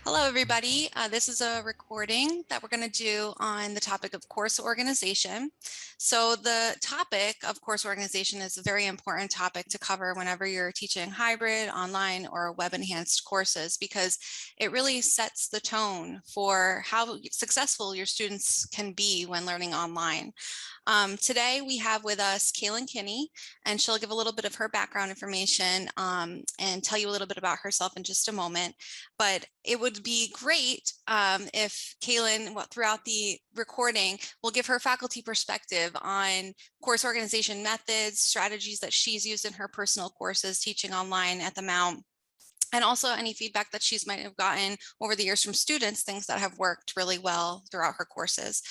Hello, everybody. This is a recording that we're going to do on the topic of course organization. So the topic of course organization is a very important topic to cover whenever you're teaching hybrid, online, or web-enhanced courses, because it really sets the tone for how successful your students can be when learning online. Today we have with us Kaylyn Kinney, and she'll give a little bit of her background information and tell you a little bit about herself in just a moment. But it would be great if Kaylyn, throughout the recording, will give her faculty perspective on course organization methods, strategies that she's used in her personal courses teaching online at the Mount, and also any feedback that she's might have gotten over the years from students, things that have worked really well throughout her courses.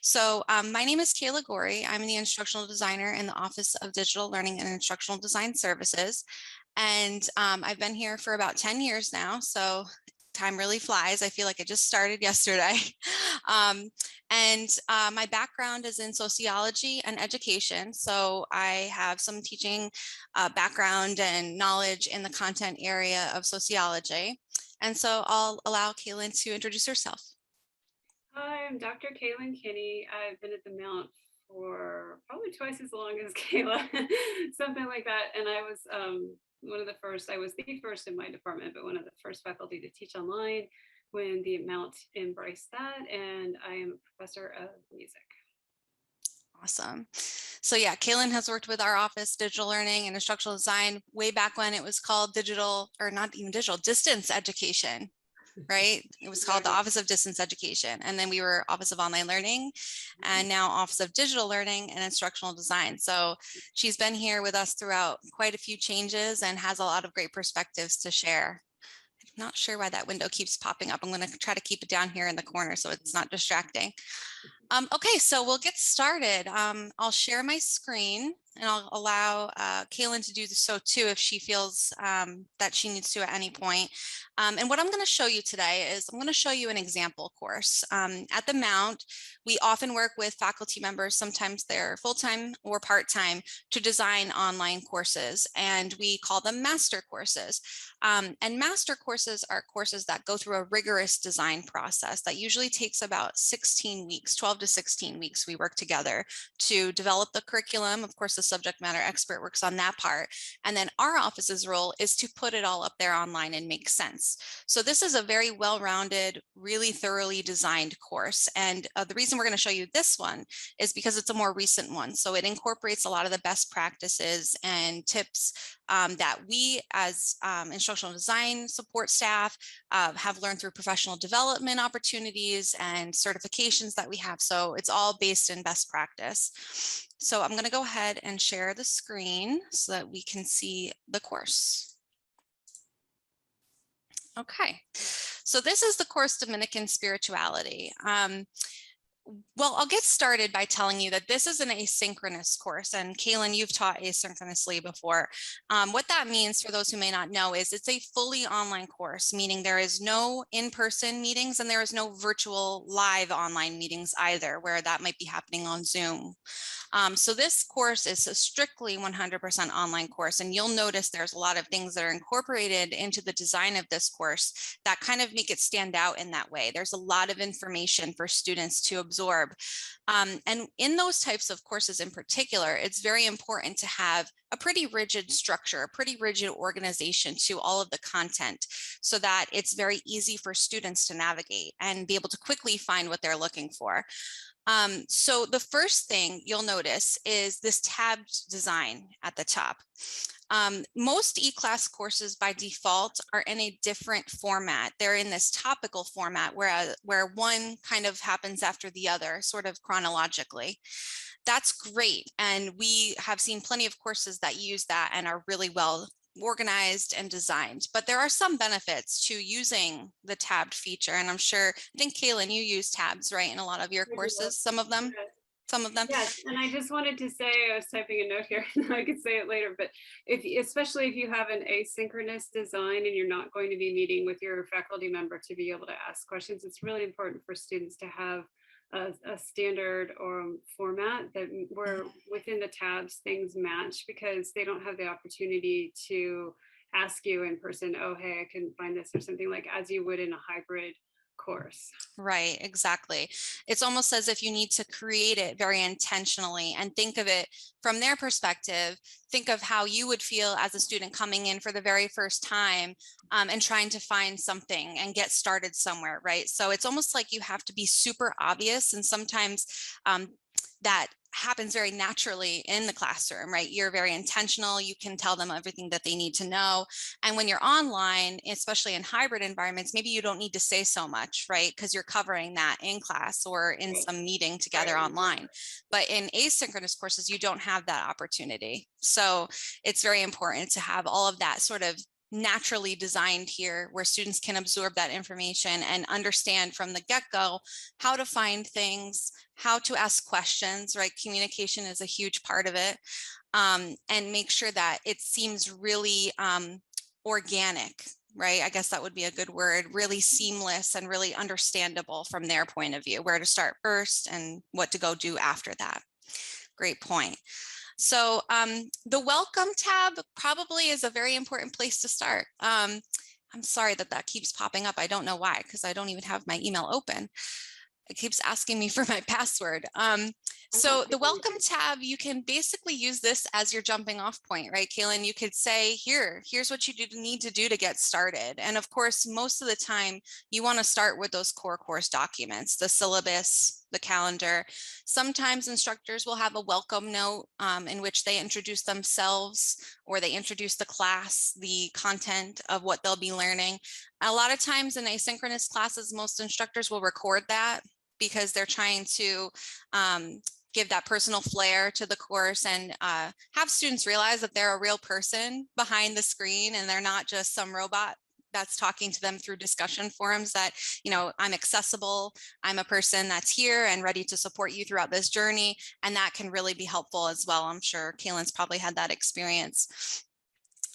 So my name is Kayla Gori. I'm the instructional designer in the Office of Digital Learning and Instructional Design Services. And I've been here for about 10 years now. So time really flies. I feel like it just started yesterday. My background is in sociology and education. So I have some teaching background and knowledge in the content area of sociology. And so I'll allow Kaylyn to introduce herself. Hi, I'm Dr. Kaylyn Kinney. I've been at the Mount for probably twice as long as Kayla, something like that. And I was I was the first in my department, but one of the first faculty to teach online when the Mount embraced that. And I am a professor of music. Awesome. So yeah, Kaylyn has worked with our office, digital learning and instructional design, way back when it was called digital, or not even digital, distance education, right? It was called the Office of Distance Education. And then we were Office of Online Learning, and now Office of Digital Learning and Instructional Design. So she's been here with us throughout quite a few changes and has a lot of great perspectives to share. I'm not sure why that window keeps popping up. I'm going to try to keep it down here in the corner so it's not distracting. Okay, so we'll get started. I'll share my screen and I'll allow Kaylyn to do so too if she feels that she needs to at any point. And what I'm going to show you today is I'm going to show you an example course. At the Mount, we often work with faculty members, sometimes they're full-time or part-time, to design online courses, and we call them master courses. And master courses are courses that go through a rigorous design process that usually takes about 16 weeks, 12 to 16 weeks. We work together to develop the curriculum. Of course, the subject matter expert works on that part. And then our office's role is to put it all up there online and make sense. So this is a very well-rounded, really thoroughly designed course. And the reason we're going to show you this one is because it's a more recent one. So it incorporates a lot of the best practices and tips that we as instructional design support staff have learned through professional development opportunities and certifications that we have. So it's all based in best practice. So I'm going to go ahead and share the screen so that we can see the course. Okay, so this is the course Dominican Spirituality. Well, I'll get started by telling you that this is an asynchronous course, and Kaylyn, you've taught asynchronously before. What that means, for those who may not know, is it's a fully online course, meaning there is no in-person meetings and there is no virtual live online meetings either, where that might be happening on Zoom. So this course is a strictly 100% online course, and you'll notice there's a lot of things that are incorporated into the design of this course that kind of make it stand out in that way. There's a lot of information for students to absorb. And in those types of courses in particular, it's very important to have a pretty rigid structure, a pretty rigid organization to all of the content so that it's very easy for students to navigate and be able to quickly find what they're looking for. So the first thing you'll notice is this tabbed design at the top. Most e-class courses by default are in a different format. They're in this topical format where one kind of happens after the other, sort of chronologically. That's great. And we have seen plenty of courses that use that and are really well organized and designed, but there are some benefits to using the tabbed feature. And I think Kaylyn, you use tabs, right, in a lot of your courses, some of them. Yes, and I just wanted to say, I was typing a note here, I could say it later, but especially if you have an asynchronous design and you're not going to be meeting with your faculty member to be able to ask questions, it's really important for students to have a standard or format that where within the tabs things match, because they don't have the opportunity to ask you in person, oh, hey, I couldn't find this or something, like as you would in a hybrid course. Right, exactly. It's almost as if you need to create it very intentionally and think of it from their perspective. Think of how you would feel as a student coming in for the very first time, and trying to find something and get started somewhere, right? So it's almost like you have to be super obvious, and sometimes that happens very naturally in the classroom, right? You're very intentional. You can tell them everything that they need to know. And when you're online, especially in hybrid environments, maybe you don't need to say so much, right? Because you're covering that in class or in Right. some meeting together online. But in asynchronous courses, you don't have that opportunity. So it's very important to have all of that sort of naturally designed here, where students can absorb that information and understand from the get-go how to find things, how to ask questions, right? Communication is a huge part of it. And make sure that it seems really organic, right? I guess that would be a good word, really seamless and really understandable from their point of view, where to start first and what to go do after that. Great point. So the welcome tab probably is a very important place to start. I'm sorry that that keeps popping up. I don't know why, because I don't even have my email open. It keeps asking me for my password. So the welcome tab, you can basically use this as your jumping off point, right, Kaylin? You could say, here's what you need to do to get started. And of course, most of the time you want to start with those core course documents, the syllabus, the calendar. Sometimes instructors will have a welcome note in which they introduce themselves, or they introduce the class, the content of what they'll be learning. A lot of times in asynchronous classes, most instructors will record that, because they're trying to give that personal flair to the course, and have students realize that they're a real person behind the screen, and they're not just some robot that's talking to them through discussion forums, that, you know, I'm accessible, I'm a person that's here and ready to support you throughout this journey. And that can really be helpful as well. I'm sure Kaylyn's probably had that experience.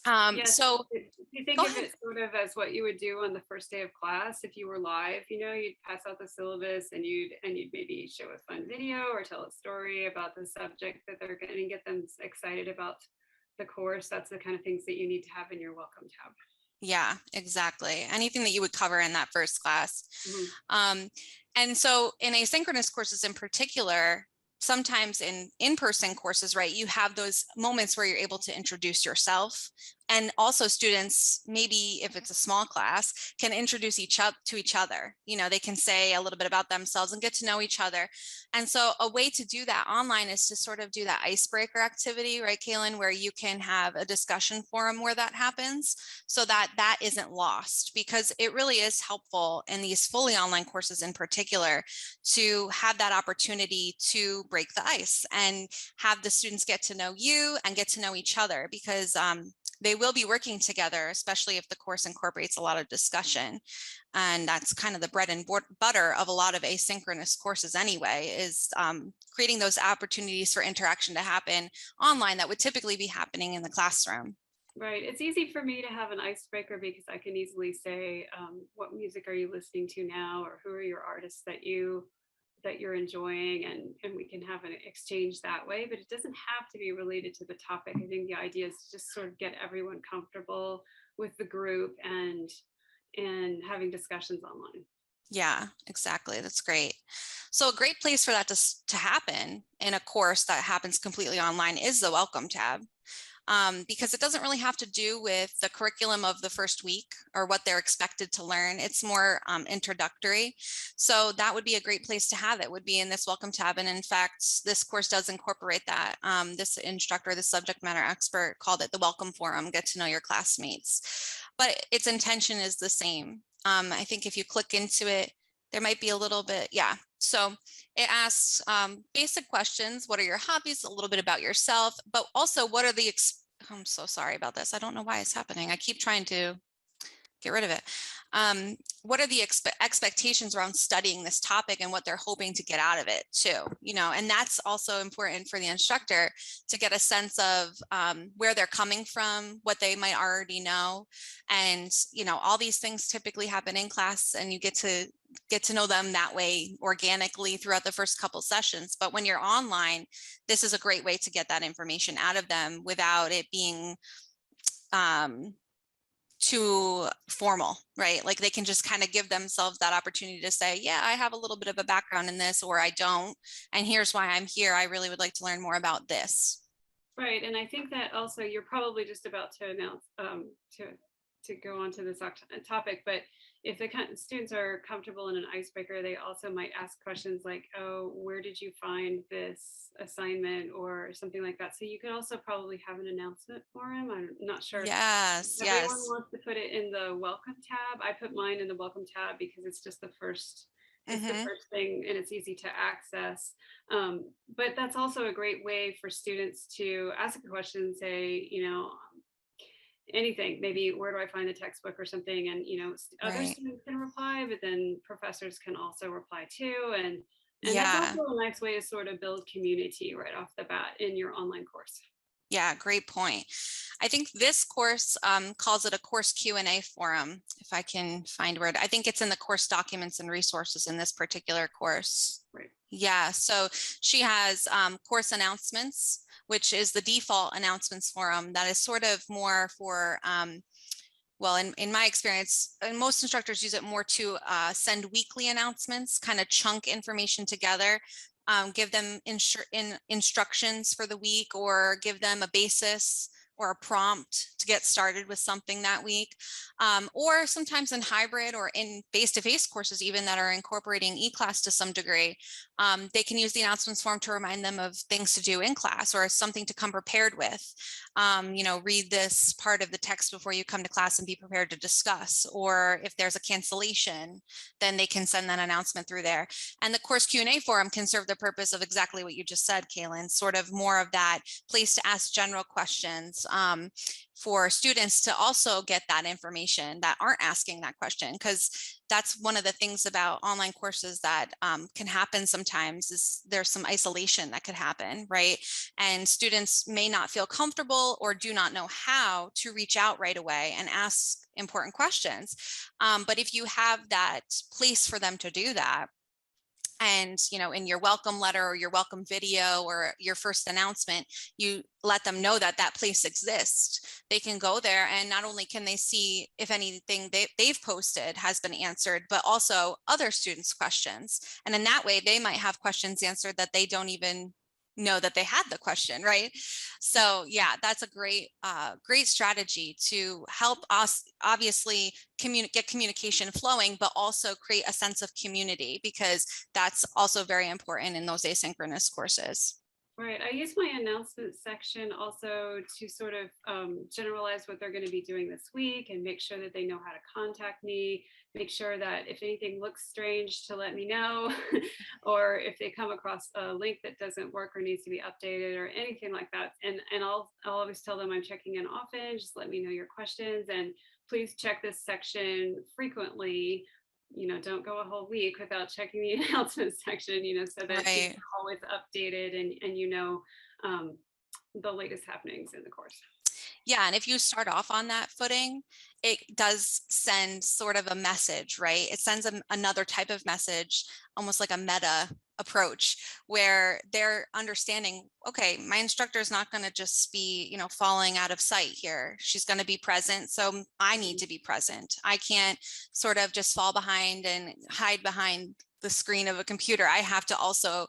Yes. So Do you think go of ahead. it sort of as what you would do on the first day of class if you were live? You know, you'd pass out the syllabus and you'd maybe show a fun video or tell a story about the subject that they're going to get them excited about the course. That's the kind of things that you need to have in your welcome tab. Yeah, exactly. Anything that you would cover in that first class. Mhm. And so in asynchronous courses in particular, sometimes in in-person courses, right, you have those moments where you're able to introduce yourself. And also students, maybe if it's a small class, can introduce to each other. You know, they can say a little bit about themselves and get to know each other. And so a way to do that online is to sort of do that icebreaker activity, right, Kaylin, where you can have a discussion forum where that happens, so that that isn't lost, because it really is helpful in these fully online courses in particular to have that opportunity to break the ice and have the students get to know you and get to know each other, because they will be working together, especially if the course incorporates a lot of discussion. And that's kind of the bread and butter of a lot of asynchronous courses anyway, is creating those opportunities for interaction to happen online that would typically be happening in the classroom. Right. It's easy for me to have an icebreaker because I can easily say, what music are you listening to now, or who are your artists that you're enjoying, and we can have an exchange that way. But it doesn't have to be related to the topic. I think the idea is to just sort of get everyone comfortable with the group and having discussions online. Yeah, exactly. That's great. So a great place for that to happen in a course that happens completely online is the welcome tab. Because it doesn't really have to do with the curriculum of the first week or what they're expected to learn. It's more introductory. So that would be a great place to have it, would be in this welcome tab. And in fact, this course does incorporate that. This instructor, the subject matter expert, called it the welcome forum, get to know your classmates. But its intention is the same. I think if you click into it, there might be a little bit, yeah. So it asks basic questions. What are your hobbies? A little bit about yourself, but also what are the, I'm so sorry about this. I don't know why it's happening. I keep trying to get rid of it. What are the expectations around studying this topic and what they're hoping to get out of it too, you know, and that's also important for the instructor to get a sense of where they're coming from, what they might already know. And, you know, all these things typically happen in class, and you get to know them that way organically throughout the first couple sessions. But when you're online, this is a great way to get that information out of them without it being too formal, right? Like they can just kind of give themselves that opportunity to say, yeah, I have a little bit of a background in this, or I don't, and here's why I'm here. I really would like to learn more about this. Right, and I think that also you're probably just about to announce to go on to this topic, but if the students are comfortable in an icebreaker, they also might ask questions like, "Oh, where did you find this assignment?" or something like that. So you could also probably have an announcement for them. I'm not sure. Yes, Everyone yes. wants to put it in the welcome tab. I put mine in the welcome tab because it's the Mm-hmm. first thing and it's easy to access. But that's also a great way for students to ask a question, say, anything, maybe where do I find the textbook or something, and other Right. students can reply, but then professors can also reply too, and that's Yeah. also a nice way to sort of build community right off the bat in your online course. Yeah, great point. I think this course calls it a course Q&A forum, if I can find where I think it's in the course documents and resources in this particular course. Right. Yeah, so she has course announcements, which is the default announcements forum that is sort of more for, well, in my experience, and most instructors use it more to send weekly announcements, kind of chunk information together, give them instructions for the week, or give them a basis or a prompt to get started with something that week. Or sometimes in hybrid or in face-to-face courses even that are incorporating e-class to some degree, they can use the announcements form to remind them of things to do in class or something to come prepared with. Read this part of the text before you come to class and be prepared to discuss. Or if there's a cancellation, then they can send that announcement through there. And the course Q&A forum can serve the purpose of exactly what you just said, Kaylyn, sort of more of that place to ask general questions for students to also get that information that aren't asking that question, because that's one of the things about online courses that can happen sometimes is there's some isolation that could happen, right? And students may not feel comfortable or do not know how to reach out right away and ask important questions. But if you have that place for them to do that, and in your welcome letter or your welcome video or your first announcement, you let them know that that place exists. They can go there, and not only can they see if anything they've posted has been answered, but also other students' questions. And in that way, they might have questions answered that they don't even know that they had the question, right? So yeah, that's a great strategy to help us obviously get communication flowing, but also create a sense of community, because that's also very important in those asynchronous courses. Right. I use my announcement section also to sort of generalize what they're going to be doing this week and make sure that they know how to contact me. Make sure that if anything looks strange, to let me know, or if they come across a link that doesn't work or needs to be updated or anything like that. And I'll always tell them I'm checking in often. Just let me know your questions, and please check this section frequently. Don't go a whole week without checking the announcement section, so that things Right. are always updated, and um, the latest happenings in the course. Yeah, and if you start off on that footing, it does send sort of a message, right? It sends another type of message, almost like a meta approach, where they're understanding, okay, my instructor is not going to just be, falling out of sight here. She's going to be present, so I need to be present. I can't sort of just fall behind and hide behind the screen of a computer. I have to also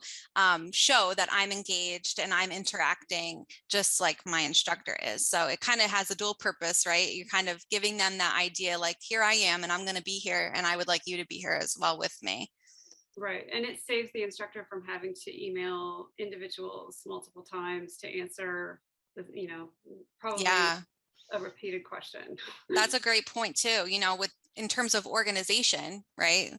show that I'm engaged and I'm interacting just like my instructor is. So it kind of has a dual purpose, right? You're kind of giving them that idea, like, here I am and I'm going to be here, and I would like you to be here as well with me. Right. And it saves the instructor from having to email individuals multiple times to answer probably Yeah, a repeated question. that's a great point too, with in terms of organization, right?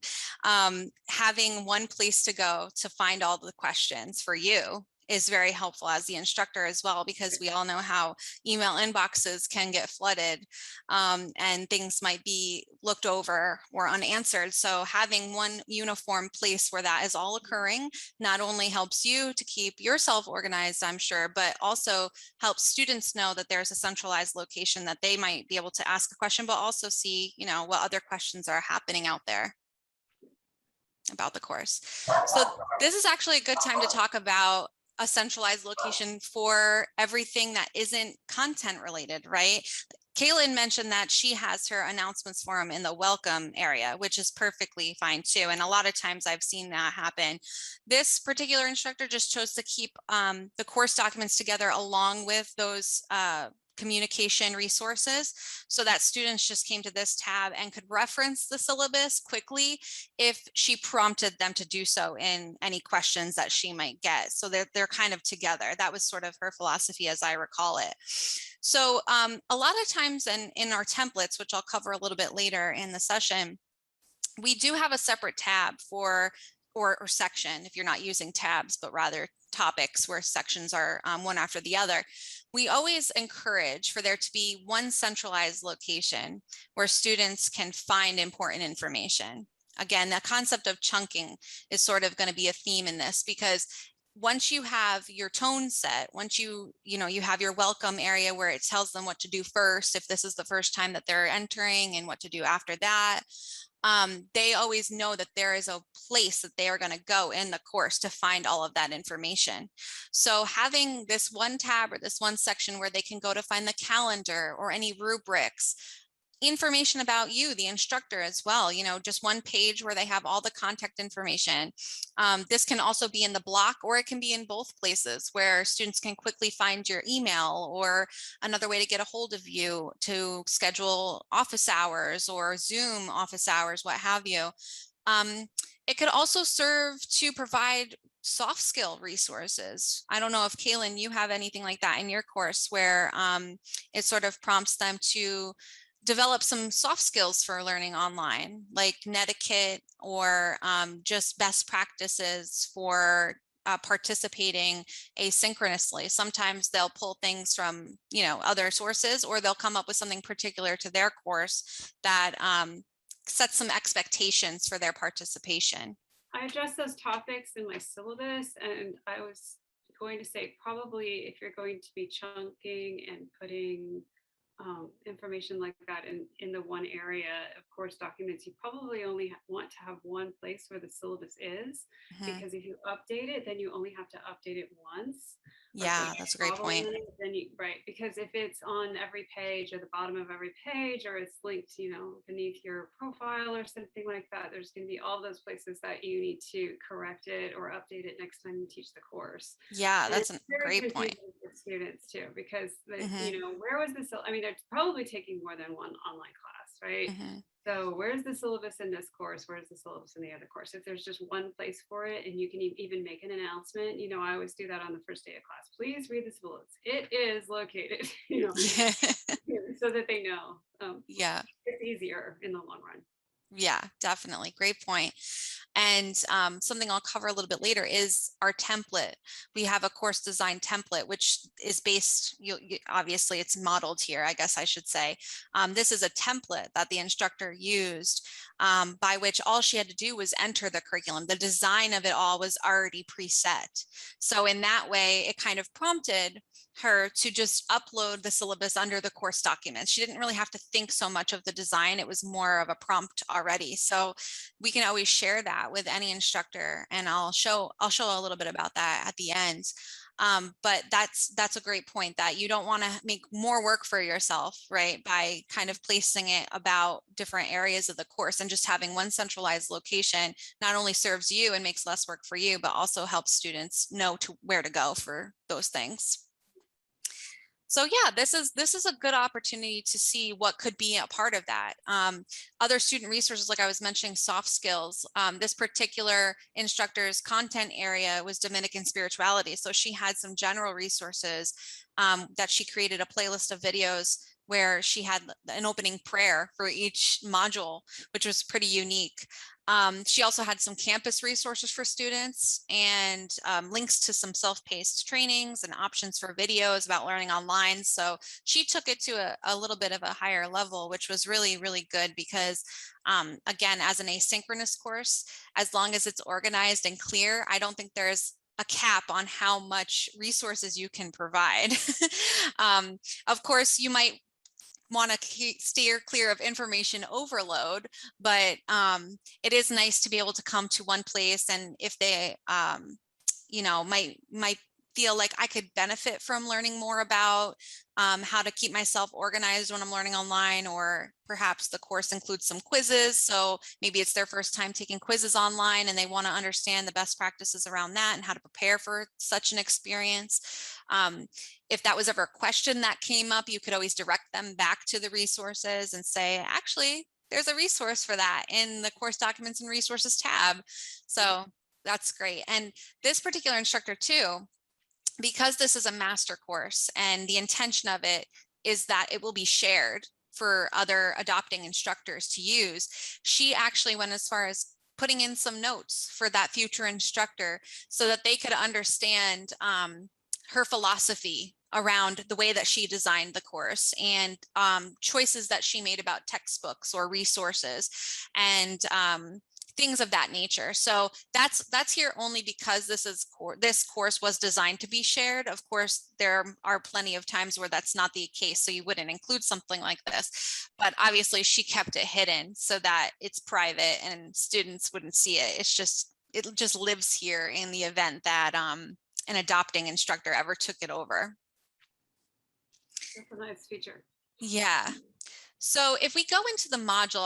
Having one place to go to find all the questions for you is very helpful as the instructor as well, because we all know how email inboxes can get flooded, and things might be looked over or unanswered. So having one uniform place where that is all occurring not only helps you to keep yourself organized, I'm sure, but also helps students know that there's a centralized location that they might be able to ask a question, but also see, what other questions are happening out there about the course. So this is actually a good time to talk about a centralized location for everything that isn't content related, right? Kaylyn mentioned that she has her announcements forum in the welcome area, which is perfectly fine too. And a lot of times I've seen that happen. This particular instructor just chose to keep the course documents together along with those communication resources, so that students just came to this tab and could reference the syllabus quickly if she prompted them to do so in any questions that she might get. So they're kind of together. That was sort of her philosophy, as I recall it. So a lot of times in our templates, which I'll cover a little bit later in the session, we do have a separate tab for or section, if you're not using tabs, but rather topics where sections are one after the other. We always encourage for there to be one centralized location where students can find important information. Again, the concept of chunking is sort of going to be a theme in this, because once you have your tone set, once you have your welcome area where it tells them what to do first, if this is the first time that they're entering, and what to do after that, they always know that there is a place that they are going to go in the course to find all of that information. So having this one tab or this one section where they can go to find the calendar or any rubrics, information about you, the instructor as well, just one page where they have all the contact information. This can also be in the block, or it can be in both places where students can quickly find your email, or another way to get a hold of you to schedule office hours or Zoom office hours, what have you. It could also serve to provide soft skill resources. I don't know if Kaylyn, you have anything like that in your course where it sort of prompts them to develop some soft skills for learning online, like netiquette, or just best practices for participating asynchronously. Sometimes they'll pull things from, other sources, or they'll come up with something particular to their course that sets some expectations for their participation. I address those topics in my syllabus, and I was going to say, probably if you're going to be chunking and putting information like that in the one area of course documents, you probably only want to have one place where the syllabus is, because if you update it, then you only have to update it once, or put Yeah, a that's a great toggle in point. it, then right, because if it's on every page or the bottom of every page, or it's linked, beneath your profile or something like that, there's going to be all those places that you need to correct it or update it next time you teach the course. Yeah, And that's it's a very great point. confusing for students too, because Hmm. where was this? I mean, they're probably taking more than one online class, right? Hmm. So where's the syllabus in this course? Where's the syllabus in the other course? If there's just one place for it, and you can even make an announcement, I always do that on the first day of class. Please read the syllabus. It is located, Yeah. so that they know. Yeah. It's easier in the long run. Yeah, definitely. Great point. And something I'll cover a little bit later is our template. We have a course design template, which is based, obviously it's modeled here, I guess I should say. This is a template that the instructor used, by which all she had to do was enter the curriculum. The design of it all was already preset. So in that way, it kind of prompted her to just upload the syllabus under the course documents. She didn't really have to think so much of the design. It was more of a prompt already. So we can always share that with any instructor, and I'll show a little bit about that at the end. But that's a great point, that you don't want to make more work for yourself, right, by kind of placing it about different areas of the course, and just having one centralized location not only serves you and makes less work for you, but also helps students know where to go for those things. So yeah, this is a good opportunity to see what could be a part of that. Other student resources, like I was mentioning, soft skills. This particular instructor's content area was Dominican spirituality. So she had some general resources that she created a playlist of videos where she had an opening prayer for each module, which was pretty unique. She also had some campus resources for students, and links to some self-paced trainings and options for videos about learning online. So she took it to a little bit of a higher level, which was really, really good, because again, as an asynchronous course, as long as it's organized and clear, I don't think there's a cap on how much resources you can provide. Of course, you might want to steer clear of information overload, but it is nice to be able to come to one place, and if they might feel like I could benefit from learning more about how to keep myself organized when I'm learning online, or perhaps the course includes some quizzes. So maybe it's their first time taking quizzes online and they want to understand the best practices around that and how to prepare for such an experience. If that was ever a question that came up, you could always direct them back to the resources and say, actually, there's a resource for that in the course documents and resources tab. So that's great. And this particular instructor too, because this is a master course and the intention of it is that it will be shared for other adopting instructors to use, she actually went as far as putting in some notes for that future instructor so that they could understand her philosophy around the way that she designed the course and choices that she made about textbooks or resources and things of that nature. So that's here only because this course was designed to be shared. Of course, there are plenty of times where that's not the case, so you wouldn't include something like this. But obviously, she kept it hidden so that it's private and students wouldn't see it. It just lives here in the event that an adopting instructor ever took it over. That's a nice feature. Yeah. So if we go into the module,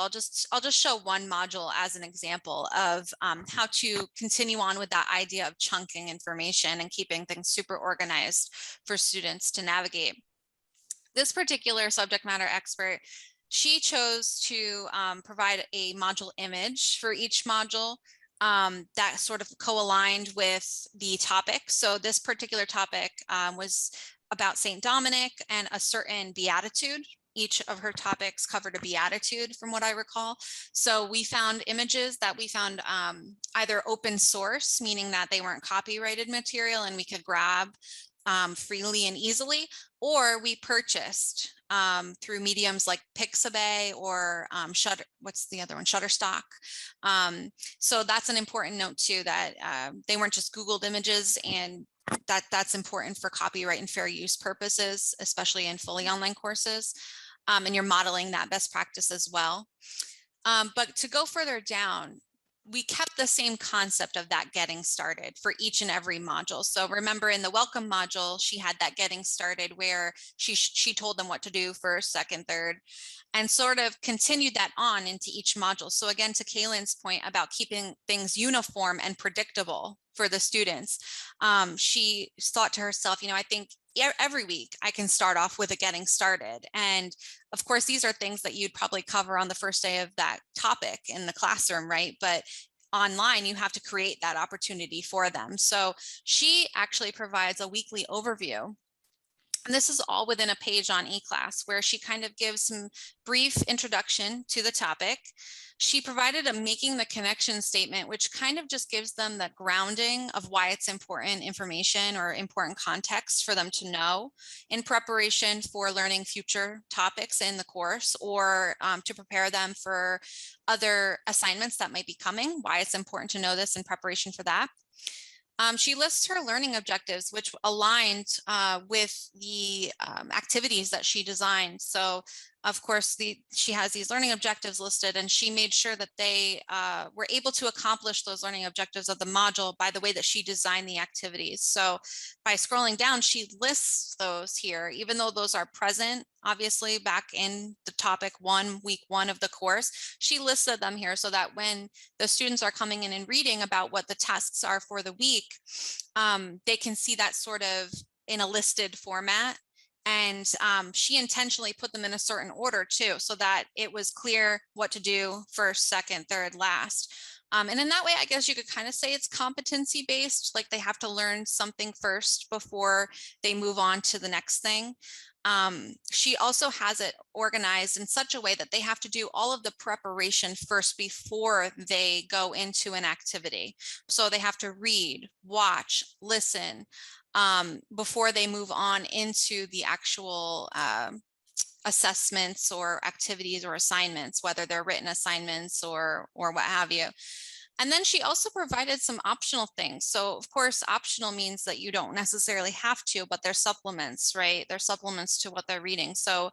I'll just show one module as an example of how to continue on with that idea of chunking information and keeping things super organized for students to navigate. This particular subject matter expert, she chose to provide a module image for each module that sort of co-aligned with the topic. So this particular topic was about Saint Dominic and a certain beatitude. Each of her topics covered a beatitude from what I recall. So we found images that we found either open source, meaning that they weren't copyrighted material and we could grab freely and easily, or we purchased through mediums like Pixabay or what's the other one? Shutterstock. So that's an important note too, that they weren't just Googled images, and that's important for copyright and fair use purposes, especially in fully online courses. And you're modeling that best practice as well. But to go further down, we kept the same concept of that getting started for each and every module. So remember in the welcome module, she had that getting started where she told them what to do first, second, third, and sort of continued that on into each module. So again, to Kaylyn's point about keeping things uniform and predictable for the students, she thought to herself, I think every week I can start off with a getting started. And of course, these are things that you'd probably cover on the first day of that topic in the classroom, right? But online, you have to create that opportunity for them. So she actually provides a weekly overview. And this is all within a page on eClass where she kind of gives some brief introduction to the topic. She provided a making the connection statement, which kind of just gives them the grounding of why it's important information or important context for them to know in preparation for learning future topics in the course, or to prepare them for other assignments that might be coming, why it's important to know this in preparation for that. She lists her learning objectives, which aligned with the activities that she designed. So of course, she has these learning objectives listed, and she made sure that they were able to accomplish those learning objectives of the module by the way that she designed the activities. So by scrolling down, she lists those here, even though those are present, obviously, back in the topic week one of the course. She listed them here so that when the students are coming in and reading about what the tasks are for the week, they can see that sort of in a listed format. And she intentionally put them in a certain order too, so that it was clear what to do first, second, third, last. And in that way, I guess you could kind of say it's competency based, like they have to learn something first before they move on to the next thing. She also has it organized in such a way that they have to do all of the preparation first before they go into an activity. So they have to read, watch, listen, before they move on into the actual assessments or activities or assignments, whether they're written assignments or what have you. And then she also provided some optional things. So of course, optional means that you don't necessarily have to, but they're supplements, right? They're supplements to what they're reading. So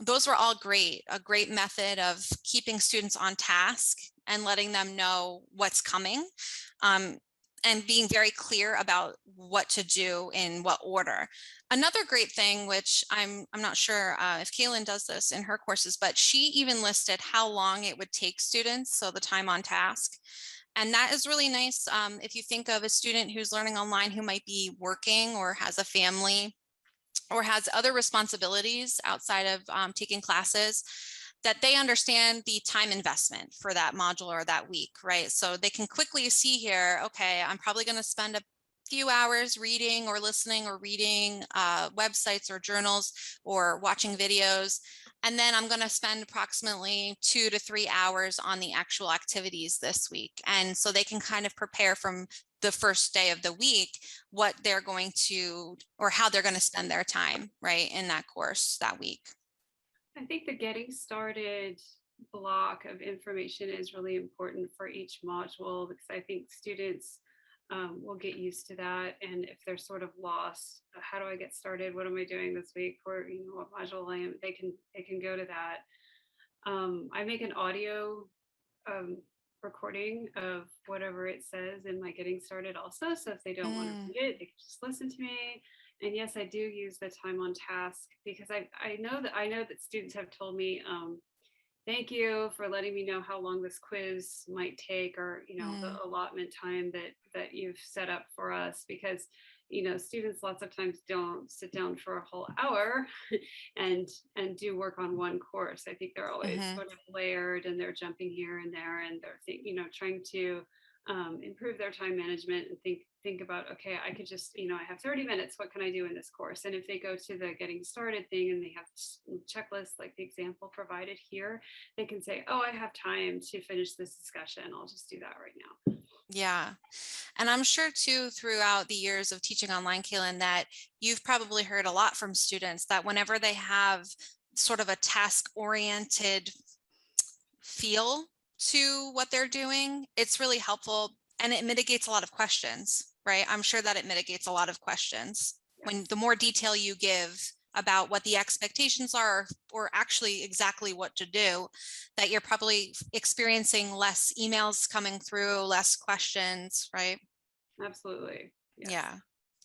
those were all great, a great method of keeping students on task and letting them know what's coming. and being very clear about what to do in what order. Another great thing, which I'm not sure if Kaylyn does this in her courses, but she even listed how long it would take students, so the time on task. And that is really nice. If you think of a student who's learning online who might be working or has a family or has other responsibilities outside of taking classes, that they understand the time investment for that module or that week, right? So they can quickly see here, okay, I'm probably going to spend a few hours reading or listening or reading websites or journals or watching videos. And then I'm going to spend approximately 2 to 3 hours on the actual activities this week. And so they can kind of prepare from the first day of the week what they're going to, or how they're going to spend their time, right, in that course that week. I think the getting started block of information is really important for each module, because I think students will get used to that. And if they're sort of lost, how do I get started? What am I doing this week? Or what module I am? They can go to that. I make an audio um, recording of whatever it says in my getting started also. So if they don't want to read it, they can just listen to me. And yes, I do use the time on task, because I know that students have told me, thank you for letting me know how long this quiz might take, or the allotment time that you've set up for us, because students lots of times don't sit down for a whole hour and do work on one course. I think they're always sort of layered, and they're jumping here and there, and they're trying to improve their time management and think about, okay, I could just, I have 30 minutes, what can I do in this course? And if they go to the getting started thing and they have checklists like the example provided here, they can say, oh, I have time to finish this discussion, I'll just do that right now. Yeah. And I'm sure too, throughout the years of teaching online, Kaylyn, that you've probably heard a lot from students that whenever they have sort of a task oriented feel to what they're doing, it's really helpful, and it mitigates a lot of questions, right? I'm sure that it mitigates a lot of questions when the more detail you give about what the expectations are, or actually exactly what to do, that you're probably experiencing less emails coming through, less questions, right? Absolutely. Yes. Yeah.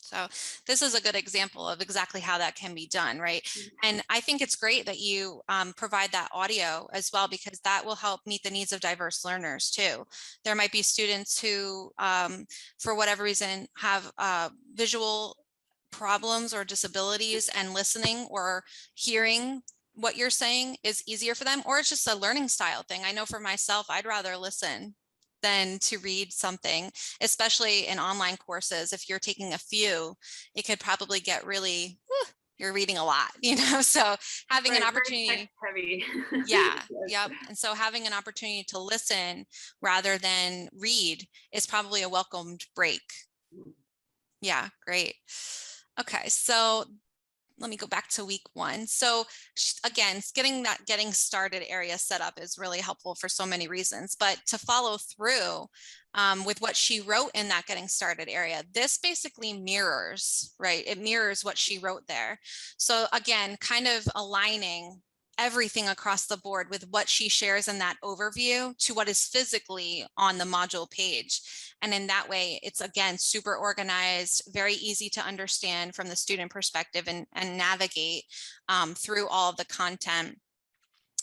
So this is a good example of exactly how that can be done, right? Mhm. And I think it's great that you provide that audio as well, because that will help meet the needs of diverse learners too. There might be students who, for whatever reason, have visual problems or disabilities, and listening or hearing what you're saying is easier for them, or it's just a learning style thing. I know for myself, I'd rather listen than to read something, especially in online courses. If you're taking a few, it could probably get really, you're reading a lot, so having an Right, very opportunity. text heavy. Yeah, Yes. yep. And so having an opportunity to listen rather than read is probably a welcomed break. Yeah, great. Okay, so let me go back to week 1. So again, getting started area set up is really helpful for so many reasons, but to follow through with what she wrote in that getting started area, this basically mirrors, right? It mirrors what she wrote there. So again, kind of aligning everything across the board with what she shares in that overview to what is physically on the module page. And in that way, it's again, super organized, very easy to understand from the student perspective, and navigate through all of the content.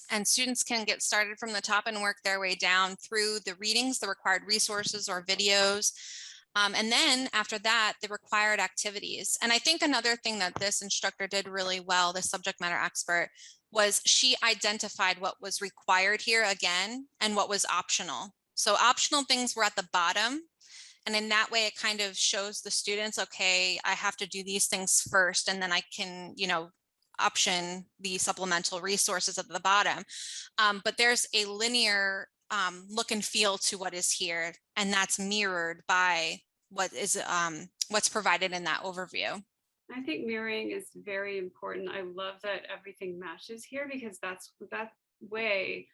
And students can get started from the top and work their way down through the readings, the required resources or videos. And then after that, the required activities. And I think another thing that this instructor did really well, the subject matter expert, was she identified what was required here again and what was optional. So optional things were at the bottom. And in that way, it kind of shows the students, okay, I have to do these things first, and then I can, option the supplemental resources at the bottom. But there's a linear look and feel to what is here, and that's mirrored by what's provided in that overview. I think mirroring is very important. I love that everything matches here, because that way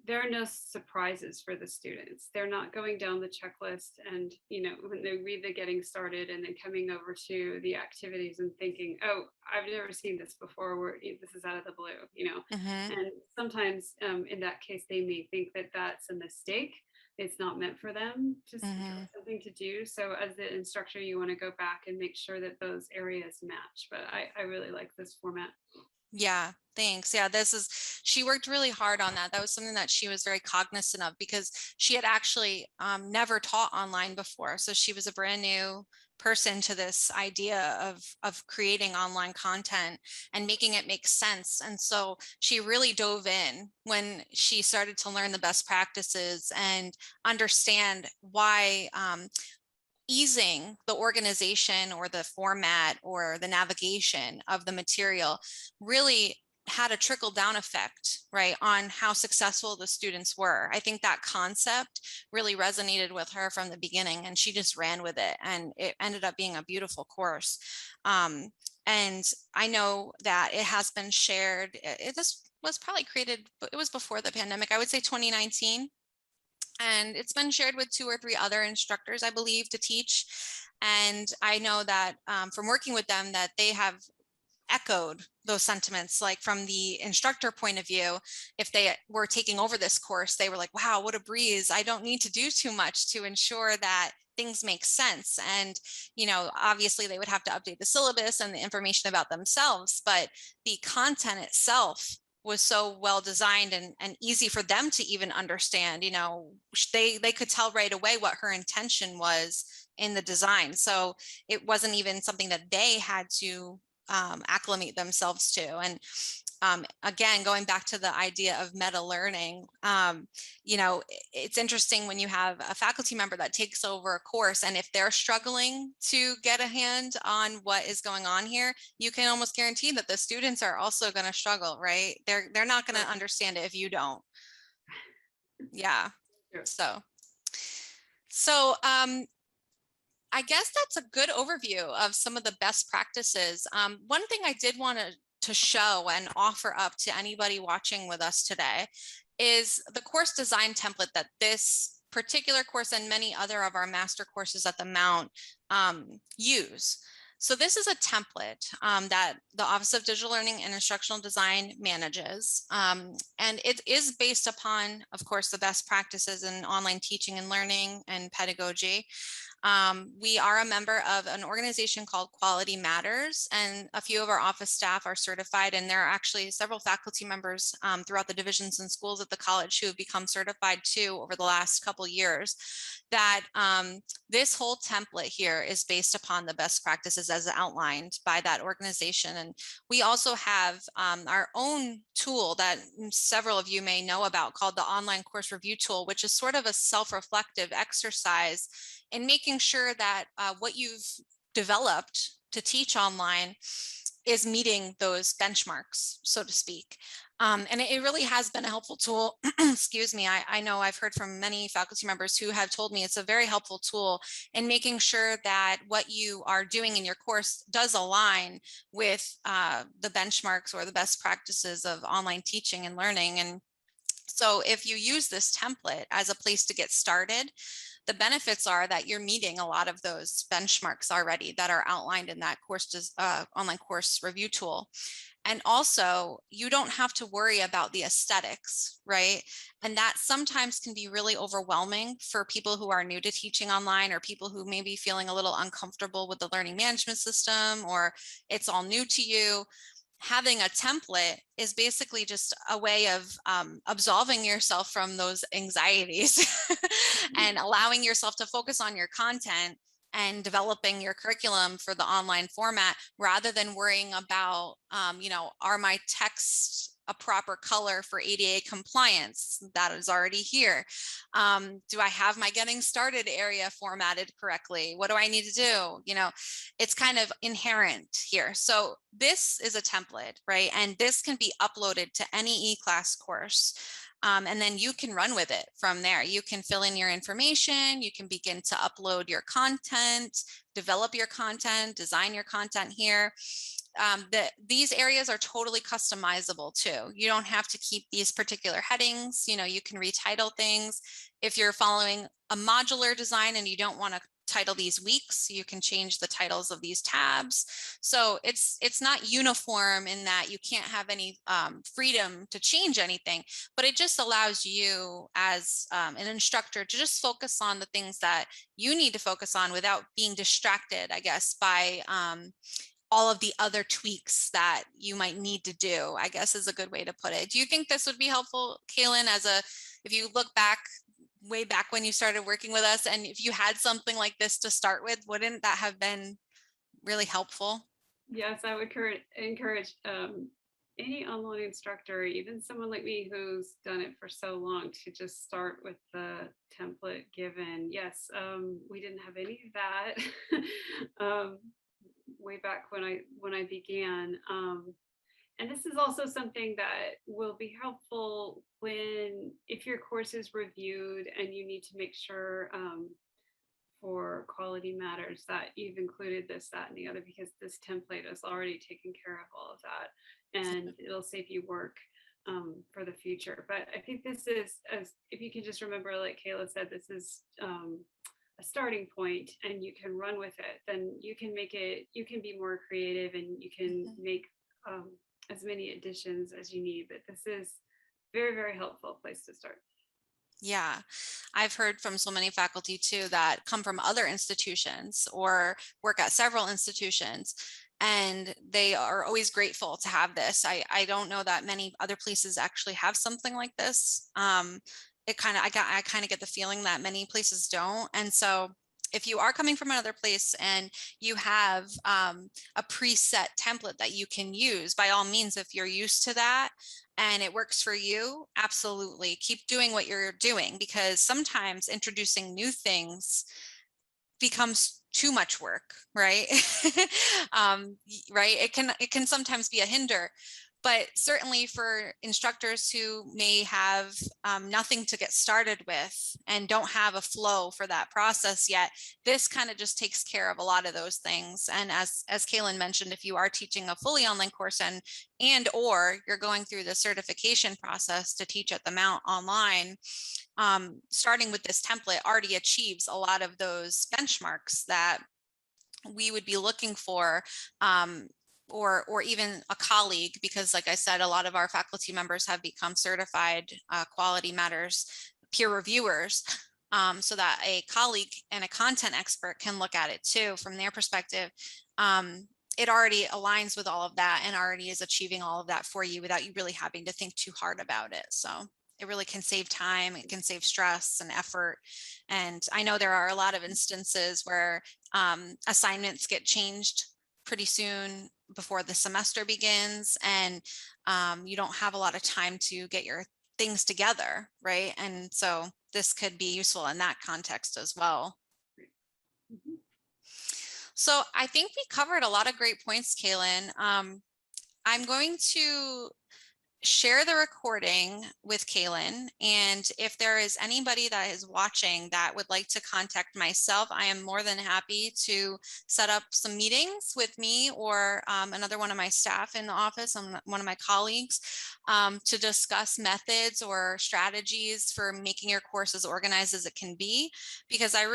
there are no surprises for the students. They're not going down the checklist and, when they read the getting started and then coming over to the activities and thinking, oh, I've never seen this before, where this is out of the blue. Mm-hmm. And sometimes in that case, they may think that that's a mistake. it's not meant for them to Mhm. something to do. So as the instructor, you want to go back and make sure that those areas match. But I really like this format. Yeah, thanks. Yeah, she worked really hard on that. That was something that she was very cognizant of because she had actually never taught online before. So she was a brand new person to this idea of creating online content and making it make sense. And so she really dove in when she started to learn the best practices and understand why easing the organization or the format or the navigation of the material really had a trickle down effect, right, on how successful the students were. I think that concept really resonated with her from the beginning, and she just ran with it, and it ended up being a beautiful course. And I know that it has been shared. This was probably created, it was before the pandemic, I would say 2019, and it's been shared with 2 or 3 other instructors, I believe, to teach. And I know that from working with them, that they have echoed those sentiments. Like from the instructor point of view, if they were taking over this course, they were like, wow, what a breeze. I don't need to do too much to ensure that things make sense. And, obviously they would have to update the syllabus and the information about themselves, but the content itself was so well designed and easy for them to even understand. They could tell right away what her intention was in the design. So it wasn't even something that they had to acclimate themselves to. And again, going back to the idea of meta learning, it's interesting when you have a faculty member that takes over a course, and if they're struggling to get a hand on what is going on here, you can almost guarantee that the students are also going to struggle, right? They're not going to Right. understand it if you don't. Yeah. Sure. So I guess that's a good overview of some of the best practices. One thing I did want to show and offer up to anybody watching with us today is the course design template that this particular course and many other of our master courses at the Mount use. So this is a template that the Office of Digital Learning and Instructional Design manages. And it is based upon, of course, the best practices in online teaching and learning and pedagogy. We are a member of an organization called Quality Matters, and a few of our office staff are certified, and there are actually several faculty members throughout the divisions and schools at the college who have become certified too over the last couple years. That this whole template here is based upon the best practices as outlined by that organization. And we also have our own tool that several of you may know about called the Online Course Review Tool, which is sort of a self-reflective exercise in making sure that what you've developed to teach online is meeting those benchmarks, so to speak. And it really has been a helpful tool. Excuse me. I know I've heard from many faculty members who have told me it's a very helpful tool in making sure that what you are doing in your course does align with the benchmarks or the best practices of online teaching and learning. And so if you use this template as a place to get started, the benefits are that you're meeting a lot of those benchmarks already that are outlined in that online course review tool. And also, you don't have to worry about the aesthetics, right? And that sometimes can be really overwhelming for people who are new to teaching online, or people who may be feeling a little uncomfortable with the learning management system, or it's all new to you. Having a template is basically just a way of absolving yourself from those anxieties and allowing yourself to focus on your content and developing your curriculum for the online format, rather than worrying about, are my texts a proper color for ADA compliance? That is already here. Do I have my getting started area formatted correctly? What do I need to do? It's kind of inherent here. So this is a template, right? And this can be uploaded to any e-class course. And then you can run with it from there. You can fill in your information. You can begin to upload your content, develop your content, design your content here. These areas are totally customizable too. You don't have to keep these particular headings. You can retitle things. If you're following a modular design and you don't want to title these weeks. You can change the titles of these tabs. So it's not uniform in that you can't have any freedom to change anything, but it just allows you as an instructor to just focus on the things that you need to focus on without being distracted, I guess, by all of the other tweaks that you might need to do, I guess is a good way to put it. Do you think this would be helpful, Kaylyn, if you look back way back when you started working with us, and if you had something like this to start with, wouldn't that have been really helpful? Yes, I would encourage any online instructor, even someone like me who's done it for so long, to just start with the template given. Yes, we didn't have any of that way back when I began. And this is also something that will be helpful if your course is reviewed and you need to make sure for quality matters that you've included this, that, and the other, because this template is already taking care of all of that, and it'll save you work for the future. But I think this is, as if you can just remember, like Kayla said, this is a starting point, and you can run with it. Then you can be more creative, and you can make as many additions as you need. But this is very, very helpful place to start. Yeah, I've heard from so many faculty too that come from other institutions or work at several institutions, and they are always grateful to have this. I don't know that many other places actually have something like this. I kind of get the feeling that many places don't. And so if you are coming from another place and you have a preset template that you can use, by all means, if you're used to that and it works for you, absolutely keep doing what you're doing, because sometimes introducing new things becomes too much work, right? Right. It can sometimes be a hinder, but certainly for instructors who may have nothing to get started with and don't have a flow for that process yet, this kind of just takes care of a lot of those things. And as Kaylyn mentioned, if you are teaching a fully online course and or you're going through the certification process to teach at the Mount online, starting with this template already achieves a lot of those benchmarks that we would be looking for, or even a colleague, because like I said, a lot of our faculty members have become certified quality matters peer reviewers, so that a colleague and a content expert can look at it too from their perspective. It already aligns with all of that and already is achieving all of that for you without you really having to think too hard about it. So it really can save time, it can save stress and effort. And I know there are a lot of instances where assignments get changed pretty soon before the semester begins, and you don't have a lot of time to get your things together, right? And so this could be useful in that context as well. Mhm. So I think we covered a lot of great points, Kaylyn. I'm going to share the recording with Kaylyn. And if there is anybody that is watching that would like to contact myself, I am more than happy to set up some meetings with me or another one of my staff in the office, one of my colleagues, to discuss methods or strategies for making your course as organized as it can be, because I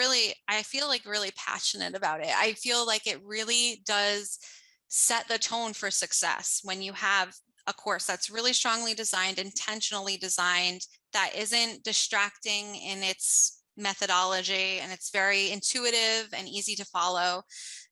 feel like really passionate about it. I feel like it really does set the tone for success when you have a course that's really strongly designed, intentionally designed, that isn't distracting in its methodology, and it's very intuitive and easy to follow.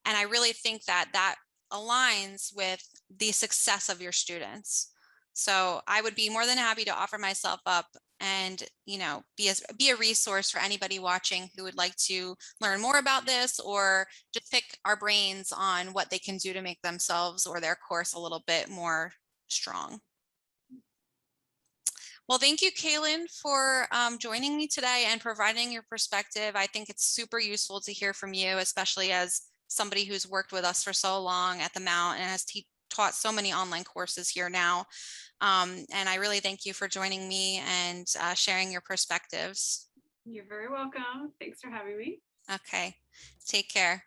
And I really think that that aligns with the success of your students. So I would be more than happy to offer myself up and, you know, be a resource for anybody watching who would like to learn more about this or just pick our brains on what they can do to make themselves or their course a little bit more strong. Well, thank you, Kaylyn, for joining me today and providing your perspective. I think it's super useful to hear from you, especially as somebody who's worked with us for so long at the Mount and has taught so many online courses here now. And I really thank you for joining me and sharing your perspectives. You're very welcome. Thanks for having me. Okay, take care.